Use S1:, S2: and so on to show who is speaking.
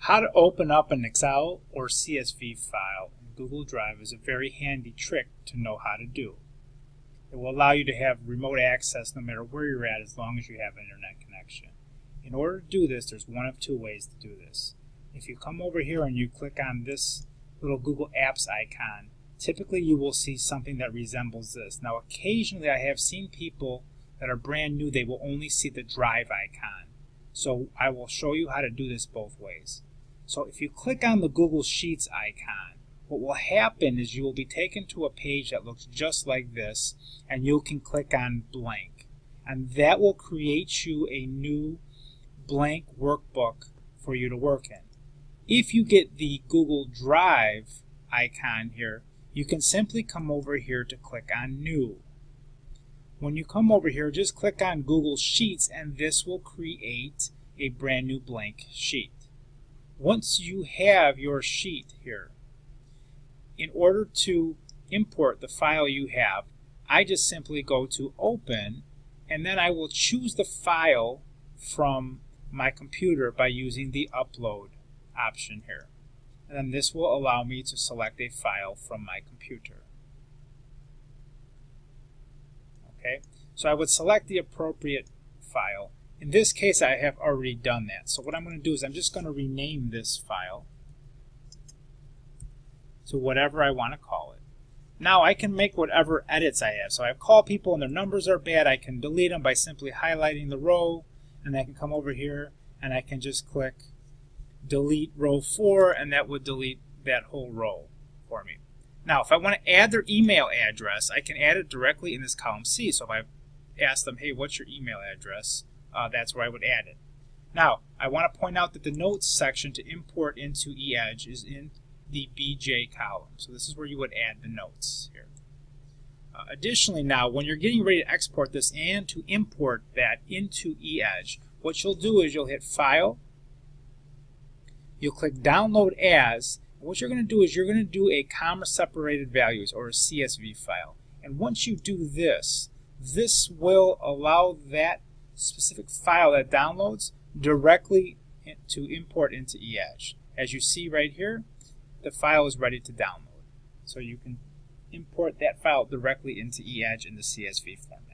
S1: How to open up an Excel or CSV file in Google Drive is a very handy trick to know how to do. It will allow you to have remote access no matter where you're at as long as you have an internet connection. In order to do this, there's one of two ways to do this. If you come over here and you click on this little Google Apps icon, typically you will see something that resembles this. Now occasionally I have seen people that are brand new, they will only see the Drive icon. So I will show you how to do this both ways. So if you click on the Google Sheets icon, what will happen is you will be taken to a page that looks just like this, and you can click on blank. And that will create you a new blank workbook for you to work in. If you get the Google Drive icon here, you can simply come over here to click on New. When you come over here, just click on Google Sheets and this will create a brand new blank sheet. Once you have your sheet here, in order to import the file you have, I just simply go to Open, and then I will choose the file from my computer by using the Upload option here. And then this will allow me to select a file from my computer. Okay, so I would select the appropriate file. In this case, I have already done that. So what I'm going to do is I'm just going to rename this file to whatever I want to call it. Now I can make whatever edits I have. So I call people and their numbers are bad. I can delete them by simply highlighting the row, and I can come over here and I can just click delete row 4, and that would delete that whole row for me. Now if I want to add their email address, I can add it directly in this column C. So if I ask them, hey, what's your email address? That's where I would add it. Now, I want to point out that the notes section to import into eEdge is in the BJ column. So this is where you would add the notes here. Additionally, now, when you're getting ready to export this and to import that into eEdge, what you'll do is you'll hit File, you'll click Download As, and what you're going to do is you're going to do a comma-separated values, or a CSV file. And once you do this, this will allow that specific file that downloads directly to import into eEdge. As you see right here, the file is ready to download. So you can import that file directly into eEdge in the CSV format.